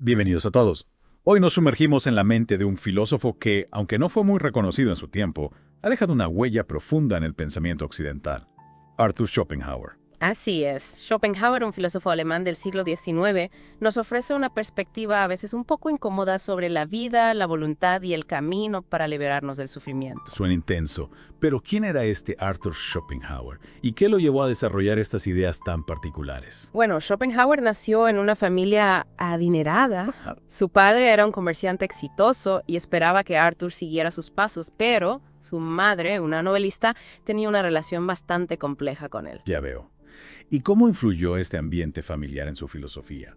Bienvenidos a todos. Hoy nos sumergimos en la mente de un filósofo que, aunque no fue muy reconocido en su tiempo, ha dejado una huella profunda en el pensamiento occidental. Arthur Schopenhauer. Así es. Schopenhauer, un filósofo alemán del siglo XIX, nos ofrece una perspectiva a veces un poco incómoda sobre la vida, la voluntad y el camino para liberarnos del sufrimiento. Suena intenso, pero ¿quién era este Arthur Schopenhauer? ¿Y qué lo llevó a desarrollar estas ideas tan particulares? Bueno, Schopenhauer nació en una familia adinerada. Su padre era un comerciante exitoso y esperaba que Arthur siguiera sus pasos, pero su madre, una novelista, tenía una relación bastante compleja con él. Ya veo. ¿Y cómo influyó este ambiente familiar en su filosofía?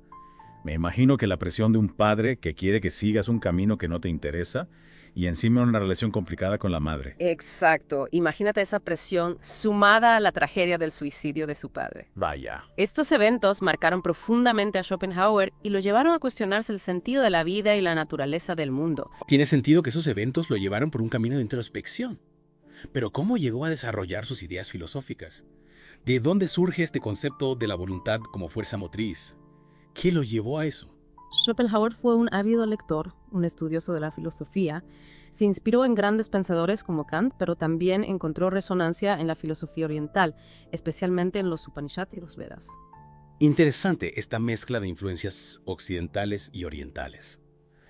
Me imagino que la presión de un padre que quiere que sigas un camino que no te interesa y encima una relación complicada con la madre. Exacto. Imagínate esa presión sumada a la tragedia del suicidio de su padre. Vaya. Estos eventos marcaron profundamente a Schopenhauer y lo llevaron a cuestionarse el sentido de la vida y la naturaleza del mundo. Tiene sentido que esos eventos lo llevaron por un camino de introspección. Pero ¿cómo llegó a desarrollar sus ideas filosóficas? ¿De dónde surge este concepto de la voluntad como fuerza motriz? ¿Qué lo llevó a eso? Schopenhauer fue un ávido lector, un estudioso de la filosofía. Se inspiró en grandes pensadores como Kant, pero también encontró resonancia en la filosofía oriental, especialmente en los Upanishads y los Vedas. Interesante esta mezcla de influencias occidentales y orientales.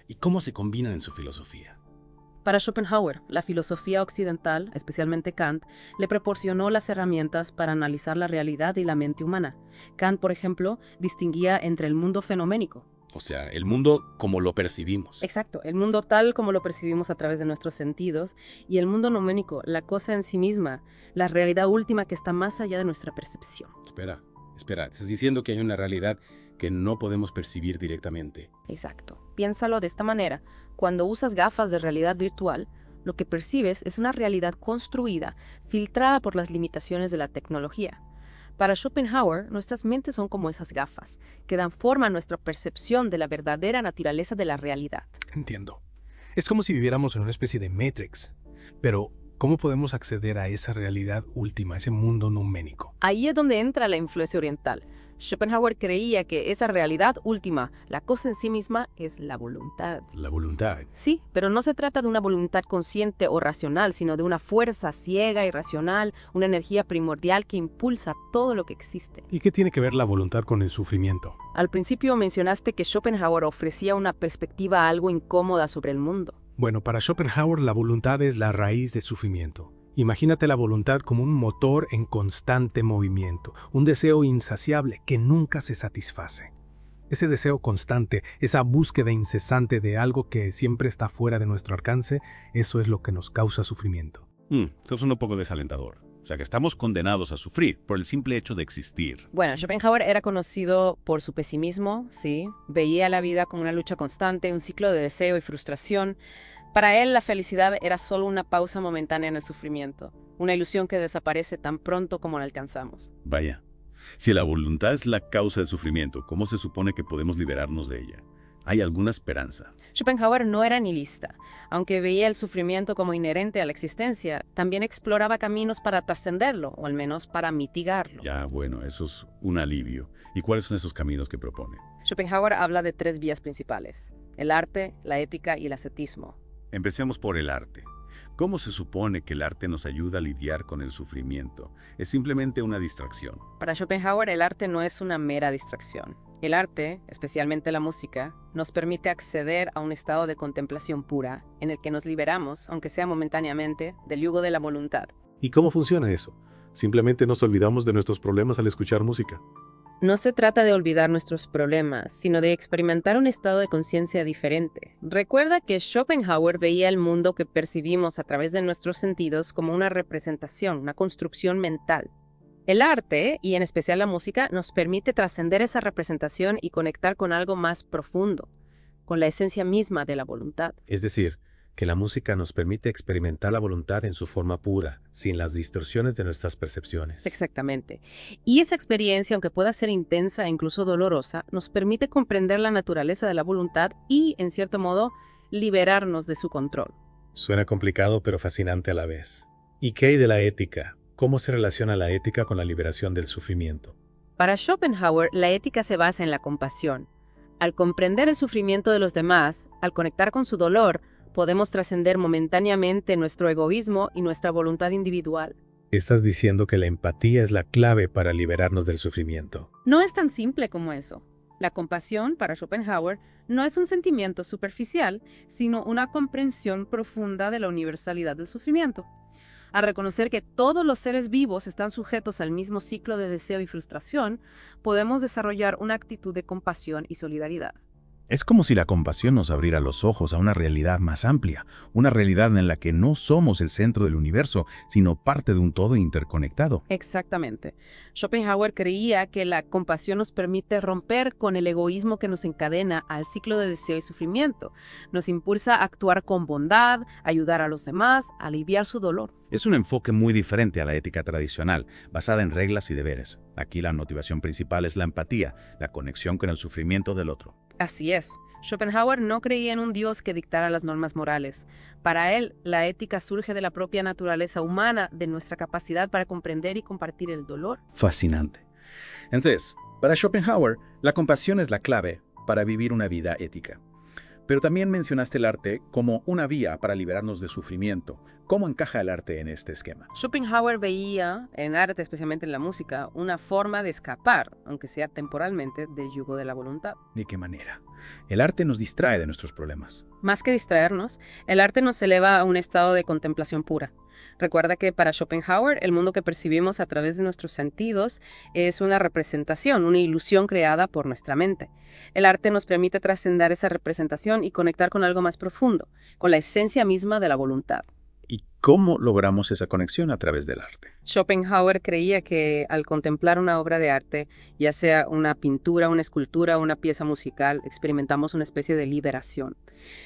¿Y cómo se combinan en su filosofía? Para Schopenhauer, la filosofía occidental, especialmente Kant, le proporcionó las herramientas para analizar la realidad y la mente humana. Kant, por ejemplo, distinguía entre el mundo fenoménico. O sea, el mundo como lo percibimos. Exacto, el mundo tal como lo percibimos a través de nuestros sentidos, y el mundo noménico, la cosa en sí misma, la realidad última que está más allá de nuestra percepción. Espera, estás diciendo que hay una realidad que no podemos percibir directamente. Exacto. Piénsalo de esta manera. Cuando usas gafas de realidad virtual, lo que percibes es una realidad construida, filtrada por las limitaciones de la tecnología. Para Schopenhauer, nuestras mentes son como esas gafas, que dan forma a nuestra percepción de la verdadera naturaleza de la realidad. Entiendo. Es como si viviéramos en una especie de Matrix. Pero, ¿cómo podemos acceder a esa realidad última, ese mundo numénico? Ahí es donde entra la influencia oriental. Schopenhauer creía que esa realidad última, la cosa en sí misma, es la voluntad. La voluntad. Sí, pero no se trata de una voluntad consciente o racional, sino de una fuerza ciega y racional, una energía primordial que impulsa todo lo que existe. ¿Y qué tiene que ver la voluntad con el sufrimiento? Al principio mencionaste que Schopenhauer ofrecía una perspectiva algo incómoda sobre el mundo. Bueno, para Schopenhauer la voluntad es la raíz del sufrimiento. Imagínate la voluntad como un motor en constante movimiento, un deseo insaciable que nunca se satisface. Ese deseo constante, esa búsqueda incesante de algo que siempre está fuera de nuestro alcance, eso es lo que nos causa sufrimiento. Esto es un poco desalentador. O sea que estamos condenados a sufrir por el simple hecho de existir. Bueno, Schopenhauer era conocido por su pesimismo, sí. Veía la vida como una lucha constante, un ciclo de deseo y frustración. Para él, la felicidad era solo una pausa momentánea en el sufrimiento, una ilusión que desaparece tan pronto como la alcanzamos. Vaya. Si la voluntad es la causa del sufrimiento, ¿cómo se supone que podemos liberarnos de ella? ¿Hay alguna esperanza? Schopenhauer no era nihilista. Aunque veía el sufrimiento como inherente a la existencia, también exploraba caminos para trascenderlo, o al menos para mitigarlo. Ya, bueno, eso es un alivio. ¿Y cuáles son esos caminos que propone? Schopenhauer habla de tres vías principales: el arte, la ética y el ascetismo. Empecemos por el arte. ¿Cómo se supone que el arte nos ayuda a lidiar con el sufrimiento? Es simplemente una distracción. Para Schopenhauer, el arte no es una mera distracción. El arte, especialmente la música, nos permite acceder a un estado de contemplación pura, en el que nos liberamos, aunque sea momentáneamente, del yugo de la voluntad. ¿Y cómo funciona eso? Simplemente nos olvidamos de nuestros problemas al escuchar música. No se trata de olvidar nuestros problemas, sino de experimentar un estado de conciencia diferente. Recuerda que Schopenhauer veía el mundo que percibimos a través de nuestros sentidos como una representación, una construcción mental. El arte, y en especial la música, nos permite trascender esa representación y conectar con algo más profundo, con la esencia misma de la voluntad. Es decir, que la música nos permite experimentar la voluntad en su forma pura, sin las distorsiones de nuestras percepciones. Exactamente. Y esa experiencia, aunque pueda ser intensa e incluso dolorosa, nos permite comprender la naturaleza de la voluntad y, en cierto modo, liberarnos de su control. Suena complicado pero fascinante a la vez. ¿Y qué hay de la ética? ¿Cómo se relaciona la ética con la liberación del sufrimiento? Para Schopenhauer, la ética se basa en la compasión. Al comprender el sufrimiento de los demás, al conectar con su dolor, podemos trascender momentáneamente nuestro egoísmo y nuestra voluntad individual. Estás diciendo que la empatía es la clave para liberarnos del sufrimiento. No es tan simple como eso. La compasión, para Schopenhauer, no es un sentimiento superficial, sino una comprensión profunda de la universalidad del sufrimiento. Al reconocer que todos los seres vivos están sujetos al mismo ciclo de deseo y frustración, podemos desarrollar una actitud de compasión y solidaridad. Es como si la compasión nos abriera los ojos a una realidad más amplia, una realidad en la que no somos el centro del universo, sino parte de un todo interconectado. Exactamente. Schopenhauer creía que la compasión nos permite romper con el egoísmo que nos encadena al ciclo de deseo y sufrimiento. Nos impulsa a actuar con bondad, ayudar a los demás, aliviar su dolor. Es un enfoque muy diferente a la ética tradicional, basada en reglas y deberes. Aquí la motivación principal es la empatía, la conexión con el sufrimiento del otro. Así es. Schopenhauer no creía en un Dios que dictara las normas morales. Para él, la ética surge de la propia naturaleza humana, de nuestra capacidad para comprender y compartir el dolor. Fascinante. Entonces, para Schopenhauer, la compasión es la clave para vivir una vida ética. Pero también mencionaste el arte como una vía para liberarnos de sufrimiento. ¿Cómo encaja el arte en este esquema? Schopenhauer veía, en arte, especialmente en la música, una forma de escapar, aunque sea temporalmente, del yugo de la voluntad. ¿De qué manera? El arte nos distrae de nuestros problemas. Más que distraernos, el arte nos eleva a un estado de contemplación pura. Recuerda que para Schopenhauer, el mundo que percibimos a través de nuestros sentidos es una representación, una ilusión creada por nuestra mente. El arte nos permite trascender esa representación y conectar con algo más profundo, con la esencia misma de la voluntad. ¿Y cómo logramos esa conexión a través del arte? Schopenhauer creía que al contemplar una obra de arte, ya sea una pintura, una escultura o una pieza musical, experimentamos una especie de liberación.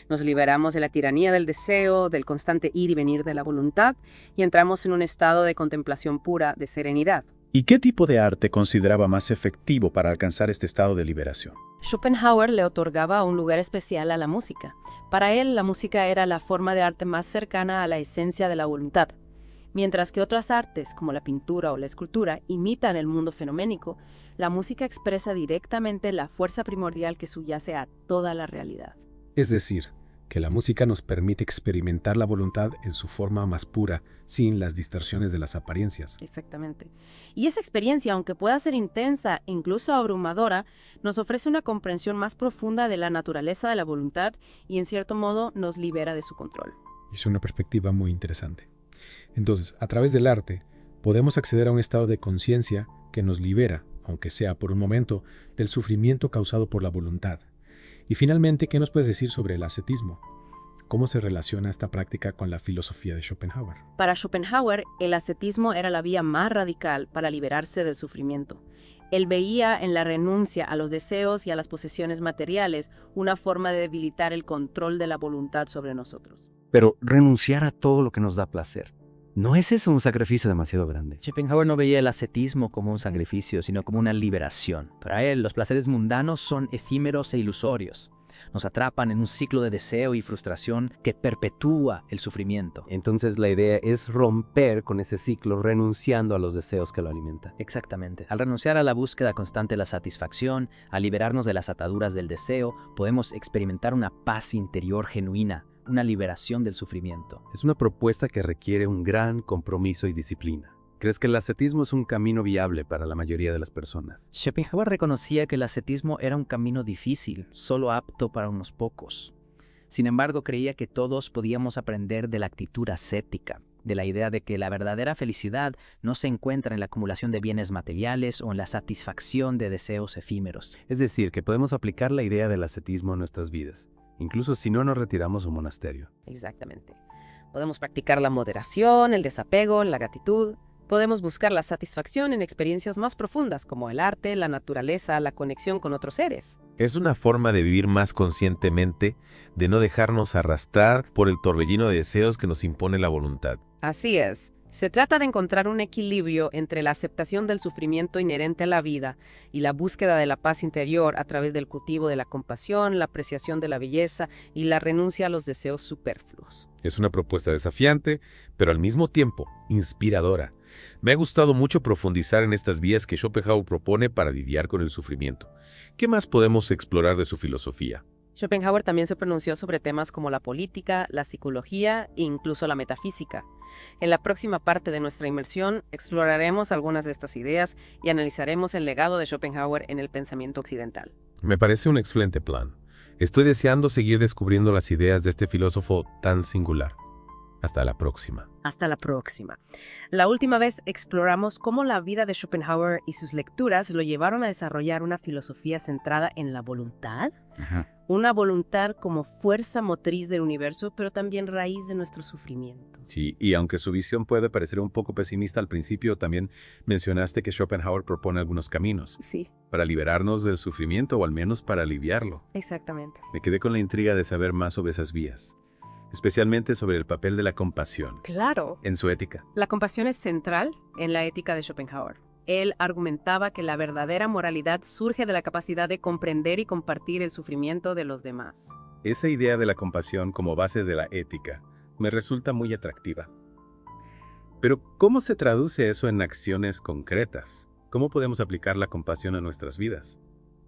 Nos liberamos de la tiranía del deseo, del constante ir y venir de la voluntad y entramos en un estado de contemplación pura, de serenidad. ¿Y qué tipo de arte consideraba más efectivo para alcanzar este estado de liberación? Schopenhauer le otorgaba un lugar especial a la música. Para él, la música era la forma de arte más cercana a la esencia de la voluntad. Mientras que otras artes, como la pintura o la escultura, imitan el mundo fenoménico, la música expresa directamente la fuerza primordial que subyace a toda la realidad. Es decir, que la música nos permite experimentar la voluntad en su forma más pura, sin las distorsiones de las apariencias. Exactamente. Y esa experiencia, aunque pueda ser intensa e incluso abrumadora, nos ofrece una comprensión más profunda de la naturaleza de la voluntad y, en cierto modo, nos libera de su control. Es una perspectiva muy interesante. Entonces, a través del arte, podemos acceder a un estado de conciencia que nos libera, aunque sea por un momento, del sufrimiento causado por la voluntad. Y finalmente, ¿qué nos puedes decir sobre el ascetismo? ¿Cómo se relaciona esta práctica con la filosofía de Schopenhauer? Para Schopenhauer, el ascetismo era la vía más radical para liberarse del sufrimiento. Él veía en la renuncia a los deseos y a las posesiones materiales una forma de debilitar el control de la voluntad sobre nosotros. Pero renunciar a todo lo que nos da placer, ¿no es eso un sacrificio demasiado grande? Schopenhauer no veía el ascetismo como un sacrificio, sino como una liberación. Para él, los placeres mundanos son efímeros e ilusorios. Nos atrapan en un ciclo de deseo y frustración que perpetúa el sufrimiento. Entonces la idea es romper con ese ciclo renunciando a los deseos que lo alimentan. Exactamente. Al renunciar a la búsqueda constante de la satisfacción, al liberarnos de las ataduras del deseo, podemos experimentar una paz interior genuina, una liberación del sufrimiento. Es una propuesta que requiere un gran compromiso y disciplina. ¿Crees que el ascetismo es un camino viable para la mayoría de las personas? Schopenhauer reconocía que el ascetismo era un camino difícil, solo apto para unos pocos. Sin embargo, creía que todos podíamos aprender de la actitud ascética, de la idea de que la verdadera felicidad no se encuentra en la acumulación de bienes materiales o en la satisfacción de deseos efímeros. Es decir, que podemos aplicar la idea del ascetismo a nuestras vidas, incluso si no nos retiramos a un monasterio. Exactamente. Podemos practicar la moderación, el desapego, la gratitud. Podemos buscar la satisfacción en experiencias más profundas como el arte, la naturaleza, la conexión con otros seres. Es una forma de vivir más conscientemente, de no dejarnos arrastrar por el torbellino de deseos que nos impone la voluntad. Así es. Se trata de encontrar un equilibrio entre la aceptación del sufrimiento inherente a la vida y la búsqueda de la paz interior a través del cultivo de la compasión, la apreciación de la belleza y la renuncia a los deseos superfluos. Es una propuesta desafiante, pero al mismo tiempo inspiradora, Me ha gustado mucho profundizar en estas vías que Schopenhauer propone para lidiar con el sufrimiento. ¿Qué más podemos explorar de su filosofía? Schopenhauer también se pronunció sobre temas como la política, la psicología e incluso la metafísica. En la próxima parte de nuestra inmersión exploraremos algunas de estas ideas y analizaremos el legado de Schopenhauer en el pensamiento occidental. Me parece un excelente plan. Estoy deseando seguir descubriendo las ideas de este filósofo tan singular. Hasta la próxima. Hasta la próxima. La última vez exploramos cómo la vida de Schopenhauer y sus lecturas lo llevaron a desarrollar una filosofía centrada en la voluntad. Una voluntad como fuerza motriz del universo, pero también raíz de nuestro sufrimiento. Sí, y aunque su visión puede parecer un poco pesimista al principio, también mencionaste que Schopenhauer propone algunos caminos Sí, para liberarnos del sufrimiento o al menos para aliviarlo. exactamente. Me quedé con la intriga de saber más sobre esas vías, especialmente sobre el papel de la compasión Claro. en su ética. La compasión es central en la ética de Schopenhauer. Él argumentaba que la verdadera moralidad surge de la capacidad de comprender y compartir el sufrimiento de los demás. Esa idea de la compasión como base de la ética me resulta muy atractiva. Pero, ¿cómo se traduce eso en acciones concretas? ¿Cómo podemos aplicar la compasión a nuestras vidas?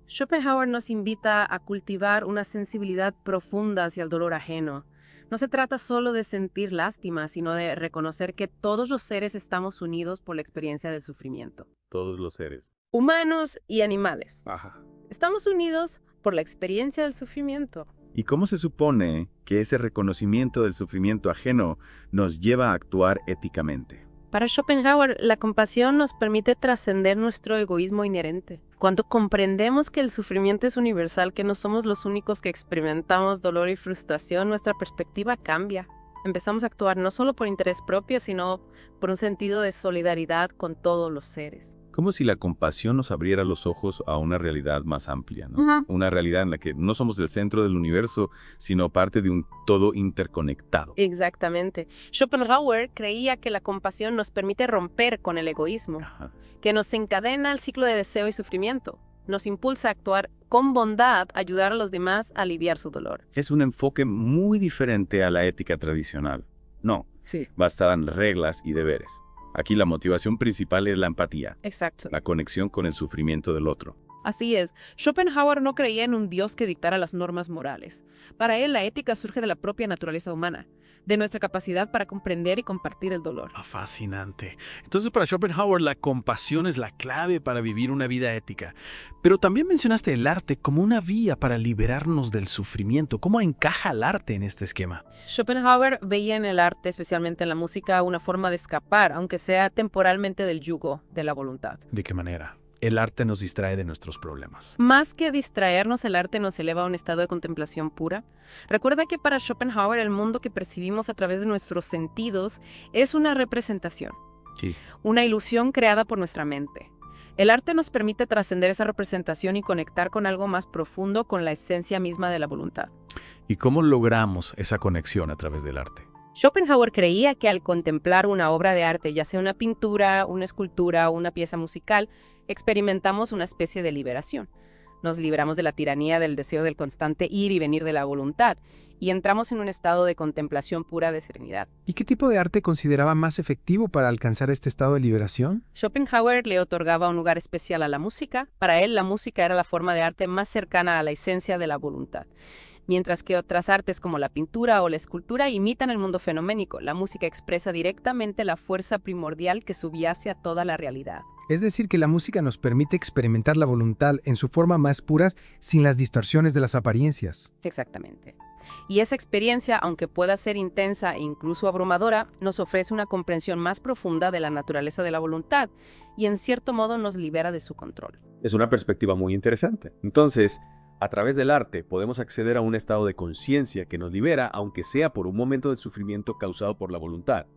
Schopenhauer nos invita a cultivar una sensibilidad profunda hacia el dolor ajeno. No se trata solo de sentir lástima, sino de reconocer que todos los seres estamos unidos por la experiencia del sufrimiento. Todos los seres. Humanos y animales. Ajá. Estamos unidos por la experiencia del sufrimiento. ¿Y cómo se supone que ese reconocimiento del sufrimiento ajeno nos lleva a actuar éticamente? Para Schopenhauer, la compasión nos permite trascender nuestro egoísmo inherente. Cuando comprendemos que el sufrimiento es universal, que no somos los únicos que experimentamos dolor y frustración, nuestra perspectiva cambia. Empezamos a actuar no solo por interés propio, sino por un sentido de solidaridad con todos los seres. Como si la compasión nos abriera los ojos a una realidad más amplia, ¿no? Ujú. Una realidad en la que no somos el centro del universo, sino parte de un todo interconectado. Exactamente. Schopenhauer creía que la compasión nos permite romper con el egoísmo, Ajá. que nos encadena al ciclo de deseo y sufrimiento. Nos impulsa a actuar con bondad, ayudar a los demás a aliviar su dolor. Es un enfoque muy diferente a la ética tradicional. No, Sí. basada en reglas y deberes. Aquí la motivación principal es la empatía, Exacto. la conexión con el sufrimiento del otro. Así es, Schopenhauer no creía en un Dios que dictara las normas morales. Para él, la ética surge de la propia naturaleza humana, de nuestra capacidad para comprender y compartir el dolor. Fascinante. Entonces, para Schopenhauer, la compasión es la clave para vivir una vida ética. Pero también mencionaste el arte como una vía para liberarnos del sufrimiento. ¿Cómo encaja el arte en este esquema? Schopenhauer veía en el arte, especialmente en la música, una forma de escapar, aunque sea temporalmente, del yugo de la voluntad. ¿De qué manera? El arte nos distrae de nuestros problemas. Más que distraernos, el arte nos eleva a un estado de contemplación pura. Recuerda que para Schopenhauer el mundo que percibimos a través de nuestros sentidos es una representación, Sí. una ilusión creada por nuestra mente. El arte nos permite trascender esa representación y conectar con algo más profundo, con la esencia misma de la voluntad. ¿Y cómo logramos esa conexión a través del arte? Schopenhauer creía que al contemplar una obra de arte, ya sea una pintura, una escultura o una pieza musical, experimentamos una especie de liberación. Nos libramos de la tiranía del deseo del constante ir y venir de la voluntad y entramos en un estado de contemplación pura de serenidad. ¿Y qué tipo de arte consideraba más efectivo para alcanzar este estado de liberación? Schopenhauer le otorgaba un lugar especial a la música. Para él, la música era la forma de arte más cercana a la esencia de la voluntad. Mientras que otras artes como la pintura o la escultura imitan el mundo fenoménico, la música expresa directamente la fuerza primordial que subyace a toda la realidad. Es decir, que la música nos permite experimentar la voluntad en su forma más pura sin las distorsiones de las apariencias. Exactamente. Y esa experiencia, aunque pueda ser intensa e incluso abrumadora, nos ofrece una comprensión más profunda de la naturaleza de la voluntad y en cierto modo nos libera de su control. Es una perspectiva muy interesante. Entonces, a través del arte podemos acceder a un estado de conciencia que nos libera, aunque sea por un momento de sufrimiento causado por la voluntad.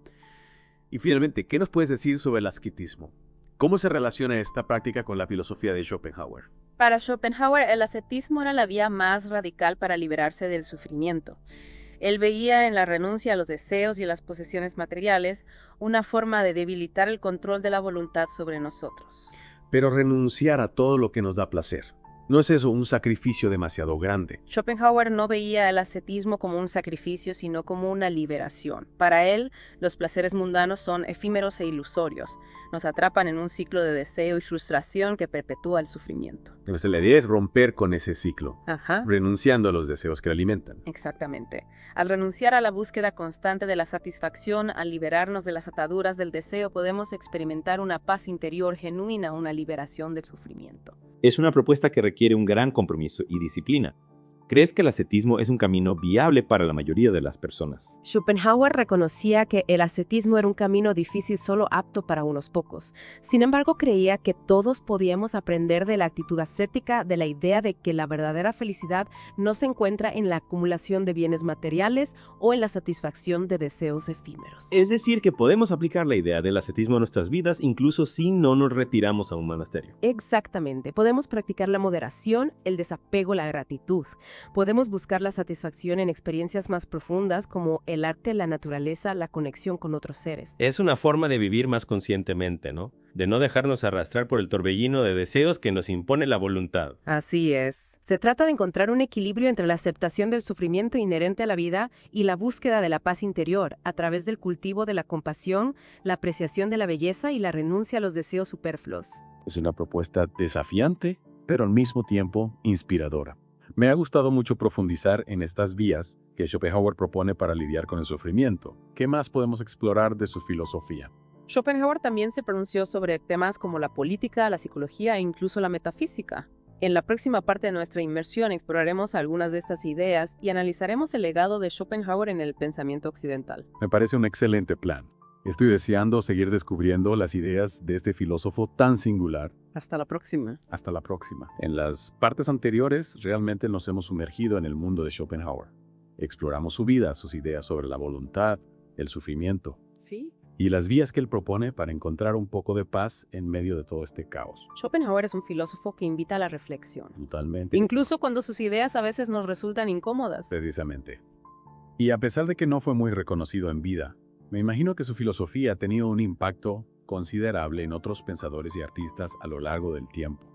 Y finalmente, ¿qué nos puedes decir sobre el ascetismo? ¿Cómo se relaciona esta práctica con la filosofía de Schopenhauer? Para Schopenhauer, el ascetismo era la vía más radical para liberarse del sufrimiento. Él veía en la renuncia a los deseos y a las posesiones materiales una forma de debilitar el control de la voluntad sobre nosotros. Pero renunciar a todo lo que nos da placer. ¿No es eso un sacrificio demasiado grande? Schopenhauer no veía el ascetismo como un sacrificio, sino como una liberación. Para él, los placeres mundanos son efímeros e ilusorios. Nos atrapan en un ciclo de deseo y frustración que perpetúa el sufrimiento. Entonces la idea es romper con ese ciclo, Ajá. renunciando a los deseos que lo alimentan. Exactamente. Al renunciar a la búsqueda constante de la satisfacción, al liberarnos de las ataduras del deseo, podemos experimentar una paz interior genuina, una liberación del sufrimiento. Es una propuesta que requiere un gran compromiso y disciplina. ¿Crees que el ascetismo es un camino viable para la mayoría de las personas? Schopenhauer reconocía que el ascetismo era un camino difícil solo apto para unos pocos. Sin embargo, creía que todos podíamos aprender de la actitud ascética, de la idea de que la verdadera felicidad no se encuentra en la acumulación de bienes materiales o en la satisfacción de deseos efímeros. Es decir, que podemos aplicar la idea del ascetismo a nuestras vidas incluso si no nos retiramos a un monasterio. Exactamente. Podemos practicar la moderación, el desapego, la gratitud. Podemos buscar la satisfacción en experiencias más profundas como el arte, la naturaleza, la conexión con otros seres. Es una forma de vivir más conscientemente, ¿no? De no dejarnos arrastrar por el torbellino de deseos que nos impone la voluntad. Así es. Se trata de encontrar un equilibrio entre la aceptación del sufrimiento inherente a la vida y la búsqueda de la paz interior a través del cultivo de la compasión, la apreciación de la belleza y la renuncia a los deseos superfluos. Es una propuesta desafiante, pero al mismo tiempo inspiradora. Me ha gustado mucho profundizar en estas vías que Schopenhauer propone para lidiar con el sufrimiento. ¿Qué más podemos explorar de su filosofía? Schopenhauer también se pronunció sobre temas como la política, la psicología e incluso la metafísica. En la próxima parte de nuestra inmersión exploraremos algunas de estas ideas y analizaremos el legado de Schopenhauer en el pensamiento occidental. Me parece un excelente plan. Estoy deseando seguir descubriendo las ideas de este filósofo tan singular. Hasta la próxima. Hasta la próxima. En las partes anteriores realmente nos hemos sumergido en el mundo de Schopenhauer. Exploramos su vida, sus ideas sobre la voluntad, el sufrimiento. Sí. Y las vías que él propone para encontrar un poco de paz en medio de todo este caos. Schopenhauer es un filósofo que invita a la reflexión. Totalmente. Incluso cuando sus ideas a veces nos resultan incómodas. Precisamente. Y a pesar de que no fue muy reconocido en vida, me imagino que su filosofía ha tenido un impacto considerable en otros pensadores y artistas a lo largo del tiempo.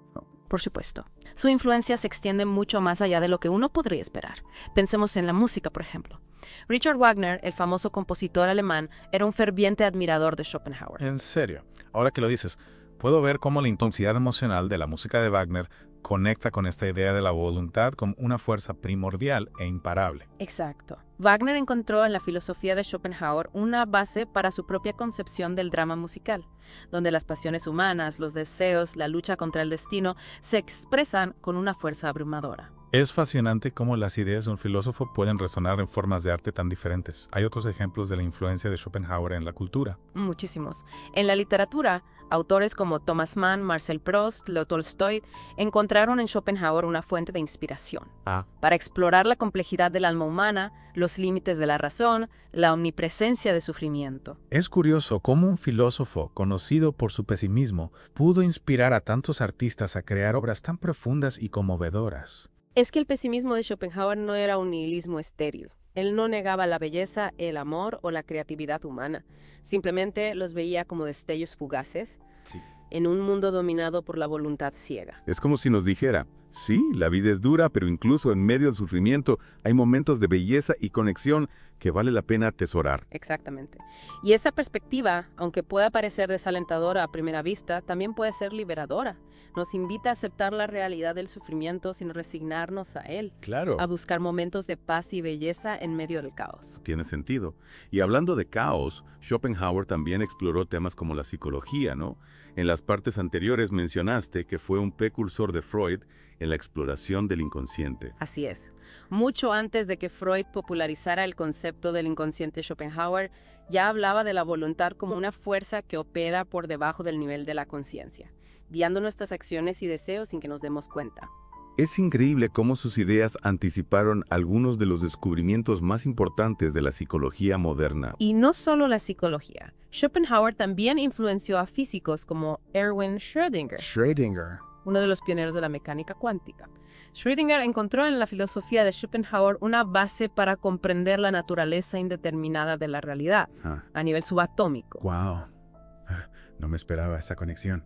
Por supuesto. Su influencia se extiende mucho más allá de lo que uno podría esperar. Pensemos en la música, por ejemplo. Richard Wagner, el famoso compositor alemán, era un ferviente admirador de Schopenhauer. En serio, ahora que lo dices, puedo ver cómo la intensidad emocional de la música de Wagner conecta con esta idea de la voluntad como una fuerza primordial e imparable. Exacto. Wagner encontró en la filosofía de Schopenhauer una base para su propia concepción del drama musical, donde las pasiones humanas, los deseos, la lucha contra el destino se expresan con una fuerza abrumadora. Es fascinante cómo las ideas de un filósofo pueden resonar en formas de arte tan diferentes. Hay otros ejemplos de la influencia de Schopenhauer en la cultura. Muchísimos. En la literatura, autores como Thomas Mann, Marcel Proust, Leo Tolstoy encontraron en Schopenhauer una fuente de inspiración para explorar la complejidad del alma humana, los límites de la razón, la omnipresencia de sufrimiento. Es curioso cómo un filósofo conocido por su pesimismo pudo inspirar a tantos artistas a crear obras tan profundas y conmovedoras. Es que el pesimismo de Schopenhauer no era un nihilismo estéril. Él no negaba la belleza, el amor o la creatividad humana. Simplemente los veía como destellos fugaces en un mundo dominado por la voluntad ciega. Es como si nos dijera, sí, la vida es dura, pero incluso en medio del sufrimiento hay momentos de belleza y conexión que vale la pena atesorar. Exactamente. Y esa perspectiva, aunque pueda parecer desalentadora a primera vista, también puede ser liberadora. Nos invita a aceptar la realidad del sufrimiento sin resignarnos a él. Claro. A buscar momentos de paz y belleza en medio del caos. Tiene sentido. Y hablando de caos, Schopenhauer también exploró temas como la psicología, ¿no? En las partes anteriores mencionaste que fue un precursor de Freud en la exploración del inconsciente. Así es. Mucho antes de que Freud popularizara el concepto del inconsciente, Schopenhauer ya hablaba de la voluntad como una fuerza que opera por debajo del nivel de la conciencia, guiando nuestras acciones y deseos sin que nos demos cuenta. Es increíble cómo sus ideas anticiparon algunos de los descubrimientos más importantes de la psicología moderna. Y no solo la psicología. Schopenhauer también influenció a físicos como Erwin Schrödinger, uno de los pioneros de la mecánica cuántica. Schrödinger encontró en la filosofía de Schopenhauer una base para comprender la naturaleza indeterminada de la realidad a nivel subatómico. ¡Wow! No me esperaba esa conexión.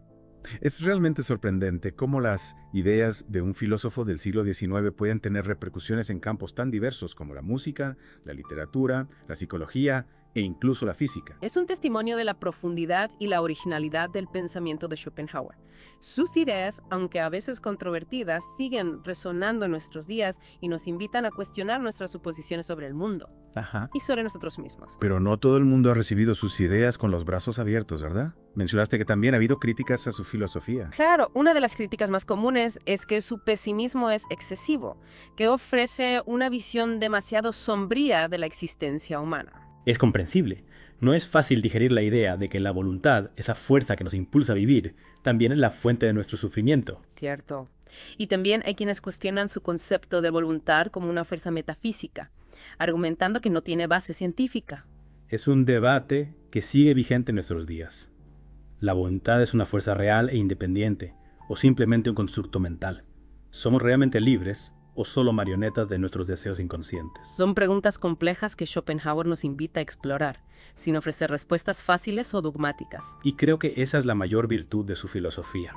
Es realmente sorprendente cómo las ideas de un filósofo del siglo XIX pueden tener repercusiones en campos tan diversos como la música, la literatura, la psicología e incluso la física. Es un testimonio de la profundidad y la originalidad del pensamiento de Schopenhauer. Sus ideas, aunque a veces controvertidas, siguen resonando en nuestros días y nos invitan a cuestionar nuestras suposiciones sobre el mundo y sobre nosotros mismos. Pero no todo el mundo ha recibido sus ideas con los brazos abiertos, ¿verdad? Mencionaste que también ha habido críticas a su filosofía. Claro, una de las críticas más comunes es que su pesimismo es excesivo, que ofrece una visión demasiado sombría de la existencia humana. Es comprensible. No es fácil digerir la idea de que la voluntad, esa fuerza que nos impulsa a vivir, también es la fuente de nuestro sufrimiento. Cierto. Y también hay quienes cuestionan su concepto de voluntad como una fuerza metafísica, argumentando que no tiene base científica. Es un debate que sigue vigente en nuestros días. ¿La voluntad es una fuerza real e independiente, o simplemente un constructo mental? ¿Somos realmente libres o solo marionetas de nuestros deseos inconscientes? Son preguntas complejas que Schopenhauer nos invita a explorar, sin ofrecer respuestas fáciles o dogmáticas. Y creo que esa es la mayor virtud de su filosofía.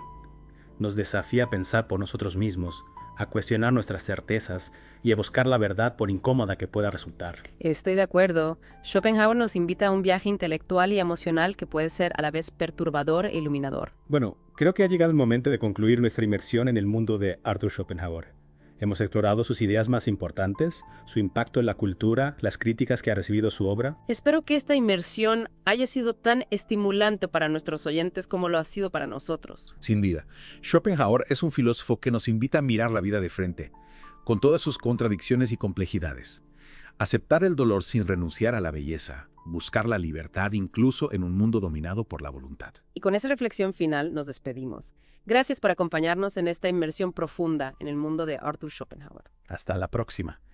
Nos desafía a pensar por nosotros mismos, a cuestionar nuestras certezas y a buscar la verdad por incómoda que pueda resultar. Estoy de acuerdo. Schopenhauer nos invita a un viaje intelectual y emocional que puede ser a la vez perturbador e iluminador. Bueno, creo que ha llegado el momento de concluir nuestra inmersión en el mundo de Arthur Schopenhauer. Hemos explorado sus ideas más importantes, su impacto en la cultura, las críticas que ha recibido su obra. Espero que esta inmersión haya sido tan estimulante para nuestros oyentes como lo ha sido para nosotros. Sin duda, Schopenhauer es un filósofo que nos invita a mirar la vida de frente, con todas sus contradicciones y complejidades. Aceptar el dolor sin renunciar a la belleza, buscar la libertad incluso en un mundo dominado por la voluntad. Y con esa reflexión final nos despedimos. Gracias por acompañarnos en esta inmersión profunda en el mundo de Arthur Schopenhauer. Hasta la próxima.